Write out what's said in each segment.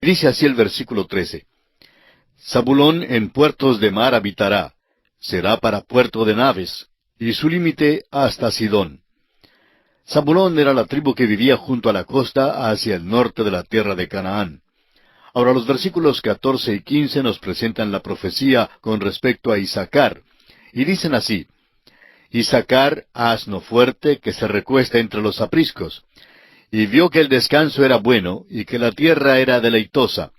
Dice así el versículo 13. Zabulón en puertos de mar habitará, será para puerto de naves, y su límite hasta Sidón. Zabulón era la tribu que vivía junto a la costa hacia el norte de la tierra de Canaán. Ahora los versículos 14 y 15 nos presentan la profecía con respecto a Isaacar, y dicen así: Isaacar, asno fuerte que se recuesta entre los apriscos, y vio que el descanso era bueno, y que la tierra era deleitosa,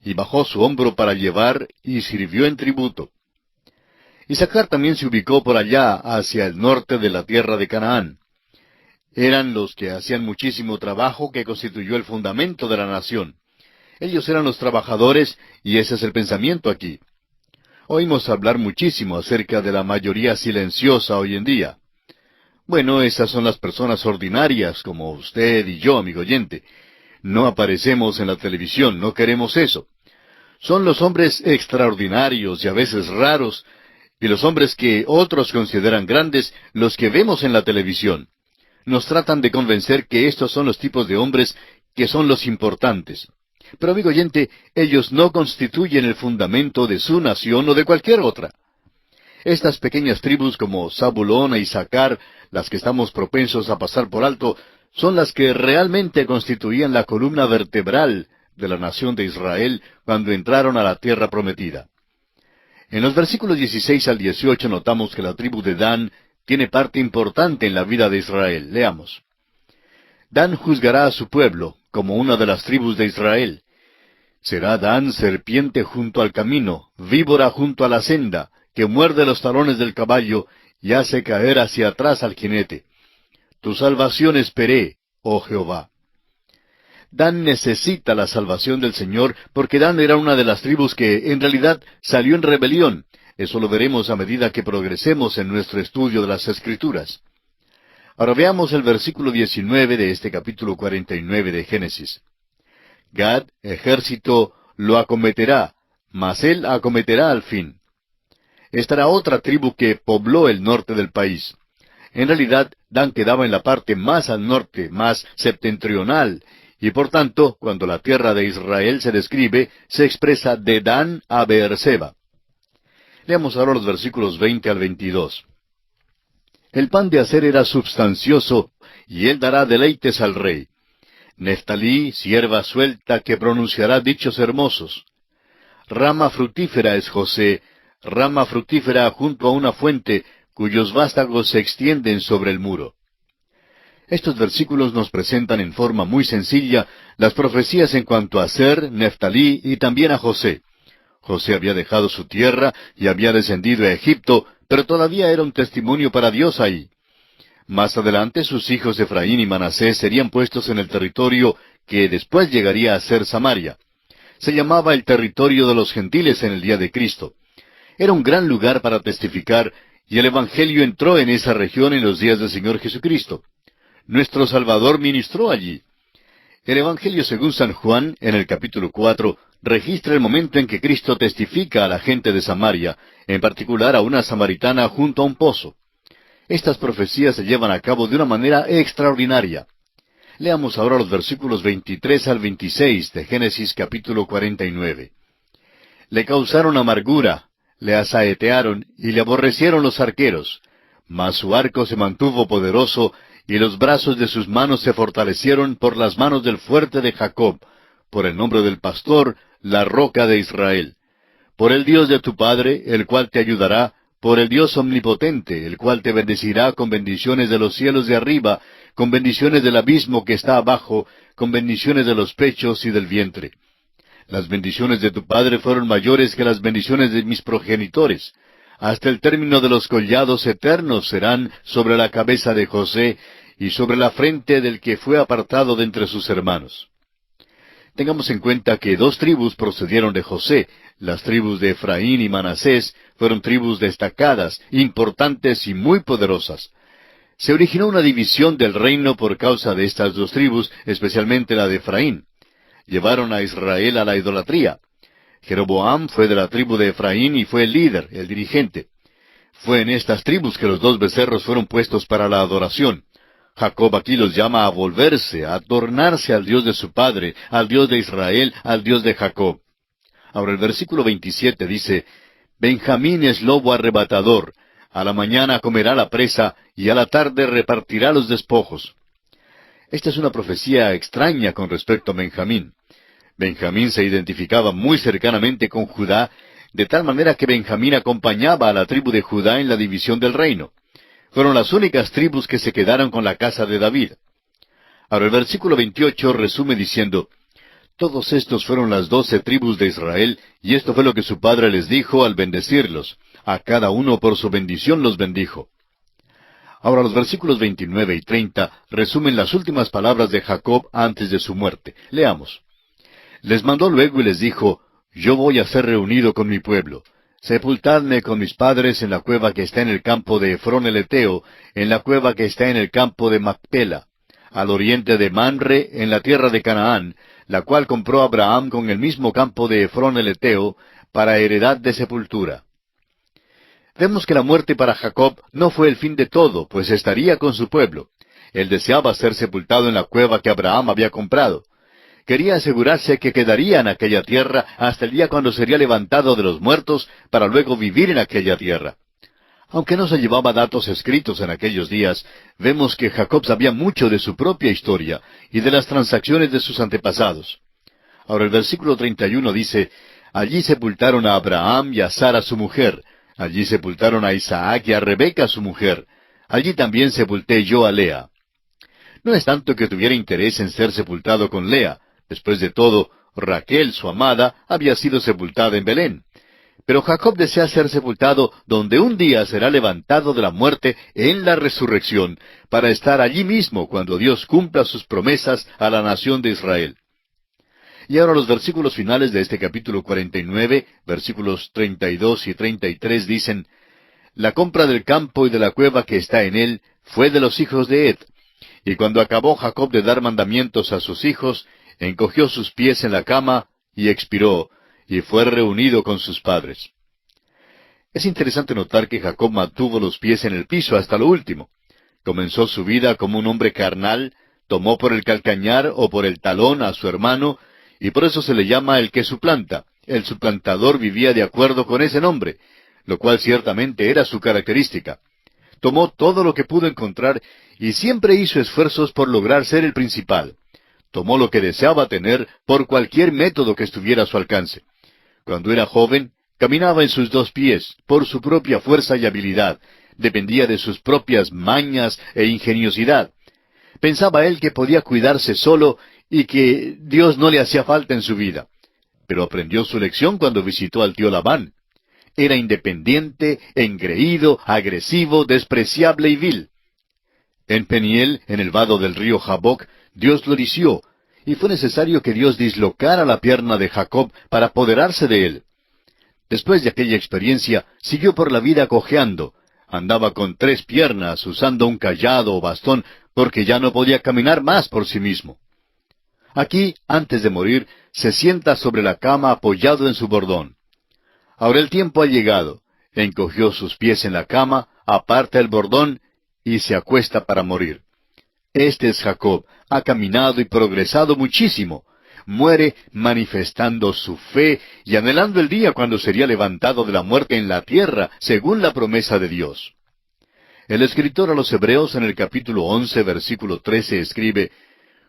y bajó su hombro para llevar, y sirvió en tributo. Isaacar también se ubicó por allá, hacia el norte de la tierra de Canaán. Eran los que hacían muchísimo trabajo que constituyó el fundamento de la nación. Ellos eran los trabajadores, y ese es el pensamiento aquí. Oímos hablar muchísimo acerca de la mayoría silenciosa hoy en día. Bueno, esas son las personas ordinarias, como usted y yo, amigo oyente. No aparecemos en la televisión, no queremos eso. Son los hombres extraordinarios y a veces raros, y los hombres que otros consideran grandes, los que vemos en la televisión. Nos tratan de convencer que estos son los tipos de hombres que son los importantes. Pero, amigo oyente, ellos no constituyen el fundamento de su nación o de cualquier otra. Estas pequeñas tribus como Zabulón e Isaacar, las que estamos propensos a pasar por alto, son las que realmente constituían la columna vertebral de la nación de Israel cuando entraron a la tierra prometida. En los versículos 16 al 18 notamos que la tribu de Dan tiene parte importante en la vida de Israel. Leamos. Dan juzgará a su pueblo, como una de las tribus de Israel. Será Dan serpiente junto al camino, víbora junto a la senda, que muerde los talones del caballo y hace caer hacia atrás al jinete. Tu salvación esperé, oh Jehová. Dan necesita la salvación del Señor porque Dan era una de las tribus que en realidad salió en rebelión. Eso lo veremos a medida que progresemos en nuestro estudio de las Escrituras. Ahora veamos el versículo 19 de este capítulo 49 de Génesis. Gad, ejército, lo acometerá, mas él acometerá al fin. Esta era otra tribu que pobló el norte del país. En realidad, Dan quedaba en la parte más al norte, más septentrional, y por tanto, cuando la tierra de Israel se describe, se expresa de Dan a Beerseba. Leamos ahora los versículos 20 al 22. El pan de Aser era substancioso, y él dará deleites al rey. Neftalí, sierva suelta, que pronunciará dichos hermosos. Rama fructífera es José, rama fructífera junto a una fuente, cuyos vástagos se extienden sobre el muro. Estos versículos nos presentan en forma muy sencilla las profecías en cuanto a Aser, Neftalí y también a José. José había dejado su tierra y había descendido a Egipto, pero todavía era un testimonio para Dios ahí. Más adelante sus hijos Efraín y Manasés serían puestos en el territorio que después llegaría a ser Samaria. Se llamaba el territorio de los gentiles en el día de Cristo. Era un gran lugar para testificar, y el Evangelio entró en esa región en los días del Señor Jesucristo. Nuestro Salvador ministró allí. El Evangelio según San Juan, en el capítulo 4, registra el momento en que Cristo testifica a la gente de Samaria, en particular a una samaritana junto a un pozo. Estas profecías se llevan a cabo de una manera extraordinaria. Leamos ahora los versículos 23 al 26 de Génesis capítulo 49. Le causaron amargura, le asaetearon y le aborrecieron los arqueros, mas su arco se mantuvo poderoso, y los brazos de sus manos se fortalecieron por las manos del fuerte de Jacob, por el nombre del pastor, la roca de Israel. Por el Dios de tu padre, el cual te ayudará, por el Dios omnipotente, el cual te bendecirá con bendiciones de los cielos de arriba, con bendiciones del abismo que está abajo, con bendiciones de los pechos y del vientre. Las bendiciones de tu padre fueron mayores que las bendiciones de mis progenitores. Hasta el término de los collados eternos serán sobre la cabeza de José y sobre la frente del que fue apartado de entre sus hermanos. Tengamos en cuenta que dos tribus procedieron de José. Las tribus de Efraín y Manasés fueron tribus destacadas, importantes y muy poderosas. Se originó una división del reino por causa de estas dos tribus, especialmente la de Efraín. Llevaron a Israel a la idolatría. Jeroboam fue de la tribu de Efraín y fue el líder, el dirigente. Fue en estas tribus que los dos becerros fueron puestos para la adoración. Jacob aquí los llama a volverse, a tornarse al Dios de su padre, al Dios de Israel, al Dios de Jacob. Ahora el versículo 27 dice, Benjamín es lobo arrebatador, a la mañana comerá la presa, y a la tarde repartirá los despojos. Esta es una profecía extraña con respecto a Benjamín. Benjamín se identificaba muy cercanamente con Judá, de tal manera que Benjamín acompañaba a la tribu de Judá en la división del reino. Fueron las únicas tribus que se quedaron con la casa de David. Ahora el versículo 28 resume diciendo, Todos estos fueron las 12 tribus de Israel, y esto fue lo que su padre les dijo al bendecirlos. A cada uno por su bendición los bendijo. Ahora los versículos 29 y 30 resumen las últimas palabras de Jacob antes de su muerte. Leamos. Les mandó luego y les dijo, Yo voy a ser reunido con mi pueblo. Sepultadme con mis padres en la cueva que está en el campo de Efrón el Eteo, en la cueva que está en el campo de Macpela, al oriente de Mamre, en la tierra de Canaán, la cual compró Abraham con el mismo campo de Efrón el Eteo, para heredad de sepultura. Vemos que la muerte para Jacob no fue el fin de todo, pues estaría con su pueblo. Él deseaba ser sepultado en la cueva que Abraham había comprado. Quería asegurarse que quedaría en aquella tierra hasta el día cuando sería levantado de los muertos para luego vivir en aquella tierra. Aunque no se llevaba datos escritos en aquellos días, vemos que Jacob sabía mucho de su propia historia y de las transacciones de sus antepasados. Ahora el versículo 31 dice, Allí sepultaron a Abraham y a Sara su mujer. Allí sepultaron a Isaac y a Rebeca su mujer. Allí también sepulté yo a Lea. No es tanto que tuviera interés en ser sepultado con Lea. Después de todo, Raquel, su amada, había sido sepultada en Belén. Pero Jacob desea ser sepultado donde un día será levantado de la muerte en la resurrección, para estar allí mismo cuando Dios cumpla sus promesas a la nación de Israel. Y ahora los versículos finales de este capítulo 49, versículos 32 y 33 dicen, La compra del campo y de la cueva que está en él fue de los hijos de Ed. Y cuando acabó Jacob de dar mandamientos a sus hijos, encogió sus pies en la cama y expiró, y fue reunido con sus padres. Es interesante notar que Jacob mantuvo los pies en el piso hasta lo último. Comenzó su vida como un hombre carnal, tomó por el calcañar o por el talón a su hermano, y por eso se le llama el que suplanta. El suplantador vivía de acuerdo con ese nombre, lo cual ciertamente era su característica. Tomó todo lo que pudo encontrar y siempre hizo esfuerzos por lograr ser el principal. Tomó lo que deseaba tener por cualquier método que estuviera a su alcance. Cuando era joven, caminaba en sus 2 pies, por su propia fuerza y habilidad. Dependía de sus propias mañas e ingeniosidad. Pensaba él que podía cuidarse solo y que Dios no le hacía falta en su vida. Pero aprendió su lección cuando visitó al tío Labán. Era independiente, engreído, agresivo, despreciable y vil. En Peniel, en el vado del río Jaboc, Dios lo hirió, y fue necesario que Dios dislocara la pierna de Jacob para apoderarse de él. Después de aquella experiencia, siguió por la vida cojeando. Andaba con 3 piernas, usando un cayado o bastón, porque ya no podía caminar más por sí mismo. Aquí, antes de morir, se sienta sobre la cama apoyado en su bordón. Ahora el tiempo ha llegado. Encogió sus pies en la cama, aparta el bordón y se acuesta para morir. Este es Jacob. Ha caminado y progresado muchísimo. Muere manifestando su fe y anhelando el día cuando sería levantado de la muerte en la tierra, según la promesa de Dios. El escritor a los Hebreos en el capítulo 11, versículo 13 escribe,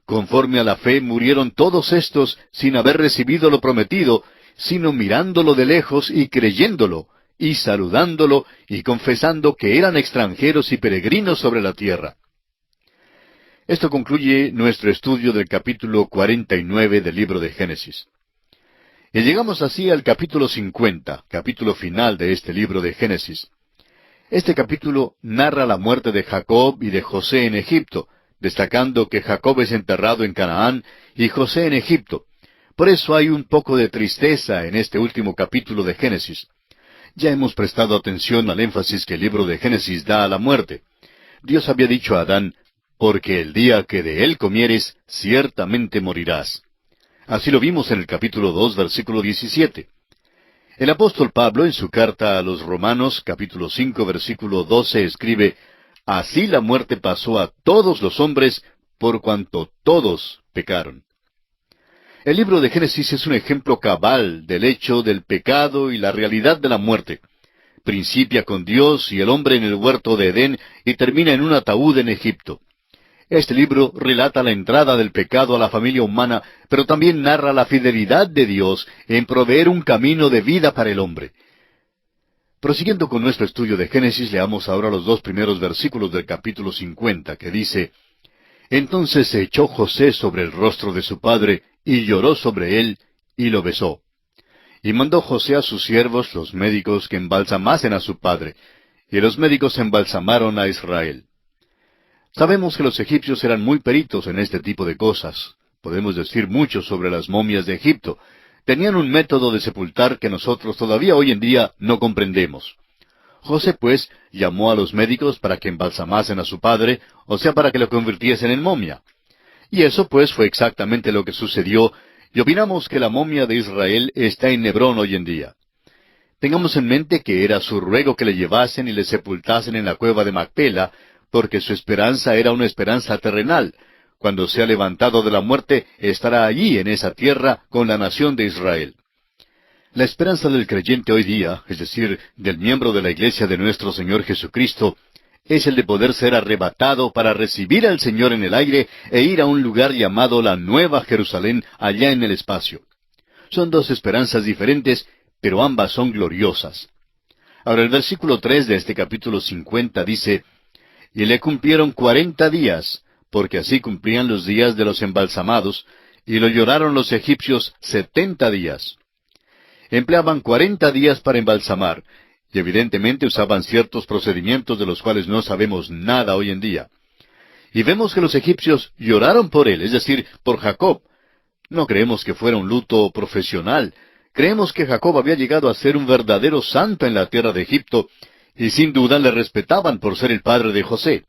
Conforme a la fe murieron todos estos sin haber recibido lo prometido, sino mirándolo de lejos y creyéndolo, y saludándolo y confesando que eran extranjeros y peregrinos sobre la tierra. Esto concluye nuestro estudio del capítulo 49 del libro de Génesis. Y llegamos así al capítulo 50, capítulo final de este libro de Génesis. Este capítulo narra la muerte de Jacob y de José en Egipto, destacando que Jacob es enterrado en Canaán y José en Egipto. Por eso hay un poco de tristeza en este último capítulo de Génesis. Ya hemos prestado atención al énfasis que el libro de Génesis da a la muerte. Dios había dicho a Adán, porque el día que de él comieres, ciertamente morirás. Así lo vimos en el capítulo 2, versículo 17. El apóstol Pablo, en su carta a los Romanos, capítulo 5, versículo 12, escribe, así la muerte pasó a todos los hombres, por cuanto todos pecaron. El libro de Génesis es un ejemplo cabal del hecho del pecado y la realidad de la muerte. Principia con Dios y el hombre en el huerto de Edén y termina en un ataúd en Egipto. Este libro relata la entrada del pecado a la familia humana, pero también narra la fidelidad de Dios en proveer un camino de vida para el hombre. Prosiguiendo con nuestro estudio de Génesis, leamos ahora los 2 primeros versículos del capítulo 50, que dice: Entonces se echó José sobre el rostro de su padre, y lloró sobre él, y lo besó. Y mandó José a sus siervos, los médicos, que embalsamasen a su padre, y los médicos embalsamaron a Israel. Sabemos que los egipcios eran muy peritos en este tipo de cosas. Podemos decir mucho sobre las momias de Egipto. Tenían un método de sepultar que nosotros todavía hoy en día no comprendemos. José, pues, llamó a los médicos para que embalsamasen a su padre, o sea, para que lo convirtiesen en momia. Y eso, pues, fue exactamente lo que sucedió, y opinamos que la momia de Israel está en Hebrón hoy en día. Tengamos en mente que era su ruego que le llevasen y le sepultasen en la cueva de Macpela, porque su esperanza era una esperanza terrenal. Cuando sea levantado de la muerte, estará allí en esa tierra con la nación de Israel. La esperanza del creyente hoy día, es decir, del miembro de la iglesia de nuestro Señor Jesucristo, es el de poder ser arrebatado para recibir al Señor en el aire e ir a un lugar llamado la Nueva Jerusalén allá en el espacio. Son 2 esperanzas diferentes, pero ambas son gloriosas. Ahora el versículo 3 de este capítulo 50 dice: Y le cumplieron 40 días, porque así cumplían los días de los embalsamados, y lo lloraron los egipcios 70 días. Empleaban 40 días para embalsamar, y evidentemente usaban ciertos procedimientos de los cuales no sabemos nada hoy en día. Y vemos que los egipcios lloraron por él, es decir, por Jacob. No creemos que fuera un luto profesional. Creemos que Jacob había llegado a ser un verdadero santo en la tierra de Egipto, y sin duda le respetaban por ser el padre de José.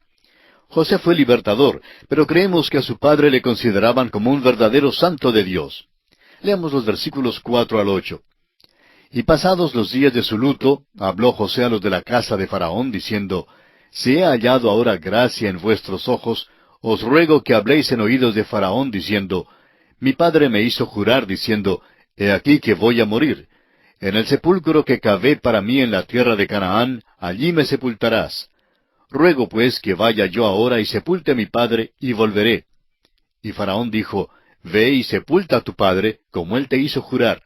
José fue libertador, pero creemos que a su padre le consideraban como un verdadero santo de Dios. Leamos los versículos 4 al 8. Y pasados los días de su luto, habló José a los de la casa de Faraón, diciendo: Si he hallado ahora gracia en vuestros ojos, os ruego que habléis en oídos de Faraón, diciendo: Mi padre me hizo jurar, diciendo: He aquí que voy a morir. En el sepulcro que cavé para mí en la tierra de Canaán, allí me sepultarás. Ruego pues que vaya yo ahora y sepulte a mi padre, y volveré. Y Faraón dijo: Ve y sepulta a tu padre, como él te hizo jurar.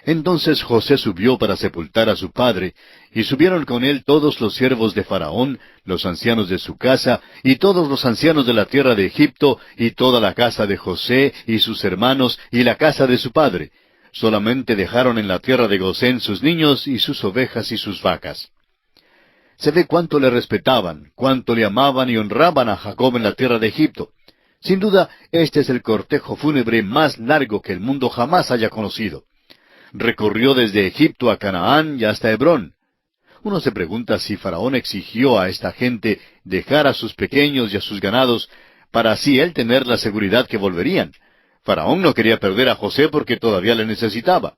Entonces José subió para sepultar a su padre, y subieron con él todos los siervos de Faraón, los ancianos de su casa, y todos los ancianos de la tierra de Egipto, y toda la casa de José, y sus hermanos, y la casa de su padre. Solamente dejaron en la tierra de Gosén sus niños, y sus ovejas, y sus vacas. Se ve cuánto le respetaban, cuánto le amaban y honraban a Jacob en la tierra de Egipto. Sin duda, este es el cortejo fúnebre más largo que el mundo jamás haya conocido. Recorrió desde Egipto a Canaán y hasta Hebrón. Uno se pregunta si Faraón exigió a esta gente dejar a sus pequeños y a sus ganados, para así él tener la seguridad que volverían. Faraón no quería perder a José porque todavía le necesitaba.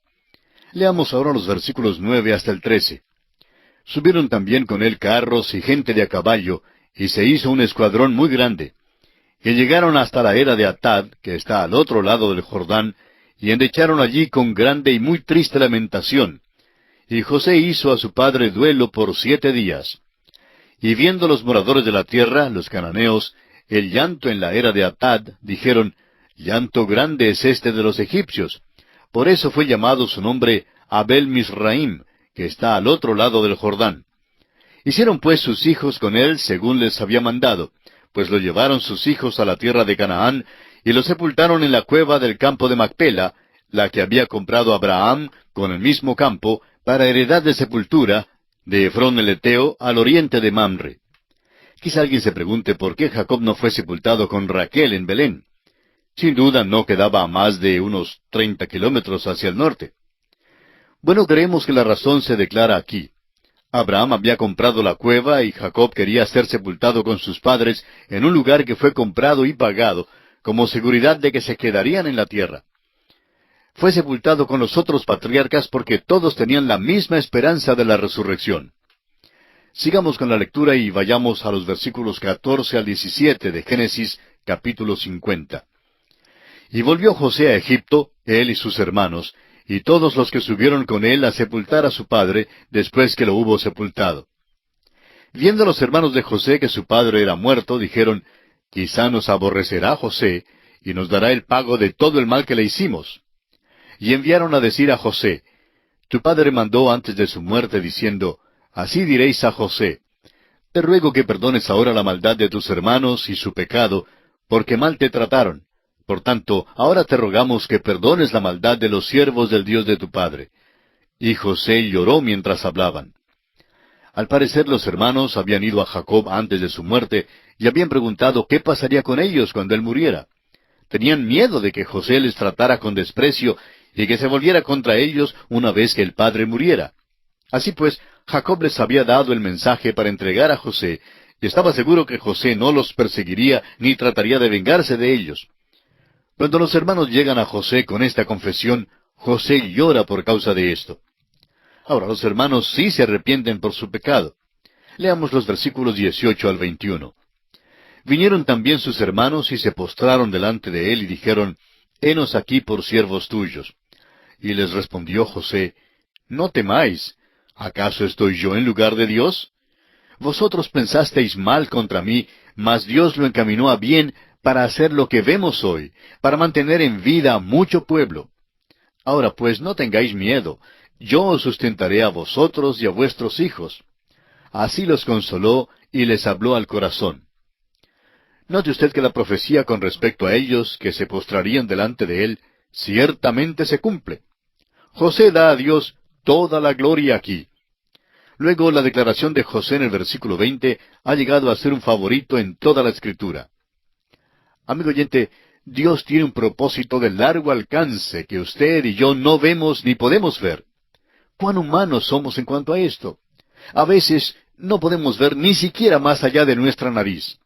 Leamos ahora los versículos 9 hasta el 13. Subieron también con él carros y gente de a caballo, y se hizo un escuadrón muy grande. Y llegaron hasta la era de Atad, que está al otro lado del Jordán, y endecharon allí con grande y muy triste lamentación. Y José hizo a su padre duelo por 7 días. Y viendo los moradores de la tierra, los cananeos, el llanto en la era de Atad, dijeron: Llanto grande es este de los egipcios. Por eso fue llamado su nombre Abel Misraim, que está al otro lado del Jordán. Hicieron pues sus hijos con él según les había mandado, pues lo llevaron sus hijos a la tierra de Canaán, y lo sepultaron en la cueva del campo de Macpela, la que había comprado Abraham con el mismo campo, para heredad de sepultura, de Efrón el Eteo, al oriente de Mamre. Quizá alguien se pregunte por qué Jacob no fue sepultado con Raquel en Belén. Sin duda no quedaba a más de unos 30 kilómetros hacia el norte. Bueno, creemos que la razón se declara aquí. Abraham había comprado la cueva y Jacob quería ser sepultado con sus padres en un lugar que fue comprado y pagado, como seguridad de que se quedarían en la tierra. Fue sepultado con los otros patriarcas porque todos tenían la misma esperanza de la resurrección. Sigamos con la lectura y vayamos a los versículos 14 al 17 de Génesis, capítulo 50. Y volvió José a Egipto, él y sus hermanos, y todos los que subieron con él a sepultar a su padre, después que lo hubo sepultado. Viendo los hermanos de José que su padre era muerto, dijeron, quizá nos aborrecerá José, y nos dará el pago de todo el mal que le hicimos. Y enviaron a decir a José, tu padre mandó antes de su muerte, diciendo, así diréis a José, te ruego que perdones ahora la maldad de tus hermanos y su pecado, porque mal te trataron. Por tanto, ahora te rogamos que perdones la maldad de los siervos del Dios de tu padre. Y José lloró mientras hablaban. Al parecer los hermanos habían ido a Jacob antes de su muerte y habían preguntado qué pasaría con ellos cuando él muriera. Tenían miedo de que José les tratara con desprecio y que se volviera contra ellos una vez que el padre muriera. Así pues, Jacob les había dado el mensaje para entregar a José, y estaba seguro que José no los perseguiría ni trataría de vengarse de ellos. Cuando los hermanos llegan a José con esta confesión, José llora por causa de esto. Ahora, los hermanos sí se arrepienten por su pecado. Leamos los versículos 18 al 21. Vinieron también sus hermanos y se postraron delante de él y dijeron, henos aquí por siervos tuyos. Y les respondió José, no temáis, ¿acaso estoy yo en lugar de Dios? Vosotros pensasteis mal contra mí, mas Dios lo encaminó a bien para hacer lo que vemos hoy, para mantener en vida a mucho pueblo. Ahora pues no tengáis miedo, yo os sustentaré a vosotros y a vuestros hijos. Así los consoló y les habló al corazón. Note usted que la profecía con respecto a ellos, que se postrarían delante de él, ciertamente se cumple. José da a Dios toda la gloria aquí. Luego, la declaración de José en el versículo 20 ha llegado a ser un favorito en toda la Escritura. Amigo oyente, Dios tiene un propósito de largo alcance que usted y yo no vemos ni podemos ver. ¿Cuán humanos somos en cuanto a esto? A veces no podemos ver ni siquiera más allá de nuestra nariz.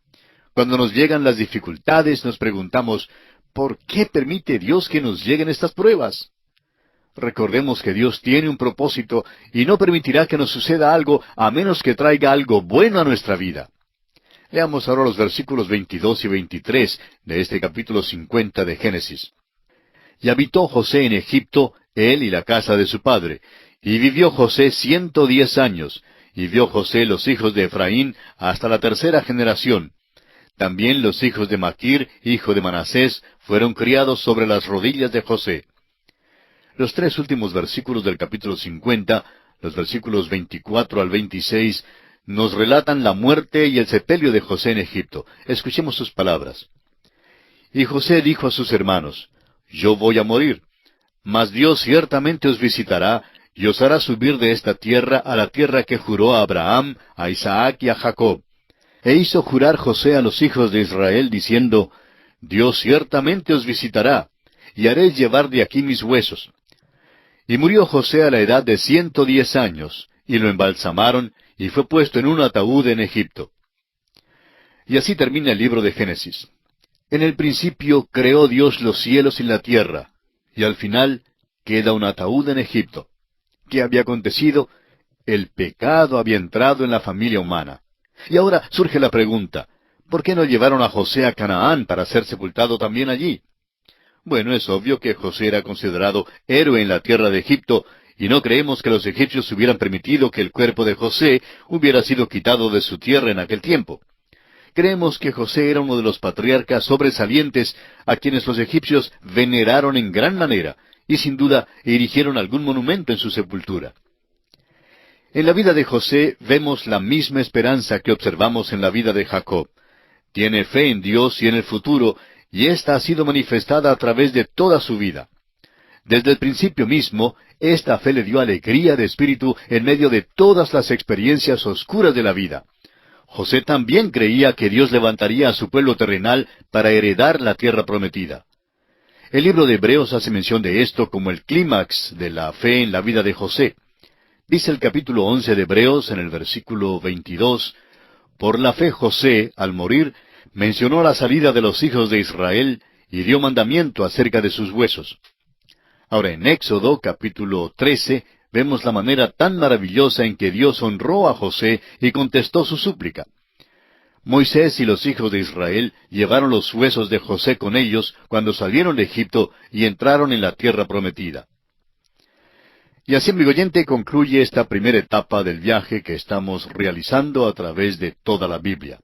Cuando nos llegan las dificultades, nos preguntamos, ¿por qué permite Dios que nos lleguen estas pruebas? Recordemos que Dios tiene un propósito y no permitirá que nos suceda algo a menos que traiga algo bueno a nuestra vida. Leamos ahora los versículos 22 y 23 de este capítulo 50 de Génesis. Y habitó José en Egipto, él y la casa de su padre, y vivió José 110 años, y vio José los hijos de Efraín hasta la tercera generación. También los hijos de Maquir, hijo de Manasés, fueron criados sobre las rodillas de José. Los tres últimos versículos del capítulo 50, los versículos 24 al 26, nos relatan la muerte y el sepelio de José en Egipto. Escuchemos sus palabras. Y José dijo a sus hermanos, yo voy a morir, mas Dios ciertamente os visitará, y os hará subir de esta tierra a la tierra que juró a Abraham, a Isaac y a Jacob. E hizo jurar José a los hijos de Israel, diciendo, Dios ciertamente os visitará, y haréis llevar de aquí mis huesos. Y murió José a la edad de 110 años, y lo embalsamaron, y fue puesto en un ataúd en Egipto. Y así termina el libro de Génesis. En el principio creó Dios los cielos y la tierra, y al final queda un ataúd en Egipto. ¿Qué había acontecido? El pecado había entrado en la familia humana. Y ahora surge la pregunta, ¿por qué no llevaron a José a Canaán para ser sepultado también allí? Bueno, es obvio que José era considerado héroe en la tierra de Egipto, y no creemos que los egipcios hubieran permitido que el cuerpo de José hubiera sido quitado de su tierra en aquel tiempo. Creemos que José era uno de los patriarcas sobresalientes a quienes los egipcios veneraron en gran manera, y sin duda erigieron algún monumento en su sepultura. En la vida de José vemos la misma esperanza que observamos en la vida de Jacob. Tiene fe en Dios y en el futuro, y ésta ha sido manifestada a través de toda su vida. Desde el principio mismo, esta fe le dio alegría de espíritu en medio de todas las experiencias oscuras de la vida. José también creía que Dios levantaría a su pueblo terrenal para heredar la tierra prometida. El libro de Hebreos hace mención de esto como el clímax de la fe en la vida de José. Dice el capítulo 11 de Hebreos en el versículo 22, por la fe José, al morir, mencionó la salida de los hijos de Israel y dio mandamiento acerca de sus huesos. Ahora en Éxodo capítulo 13 vemos la manera tan maravillosa en que Dios honró a José y contestó su súplica. Moisés y los hijos de Israel llevaron los huesos de José con ellos cuando salieron de Egipto y entraron en la tierra prometida. Y así, amigo oyente, concluye esta primera etapa del viaje que estamos realizando a través de toda la Biblia.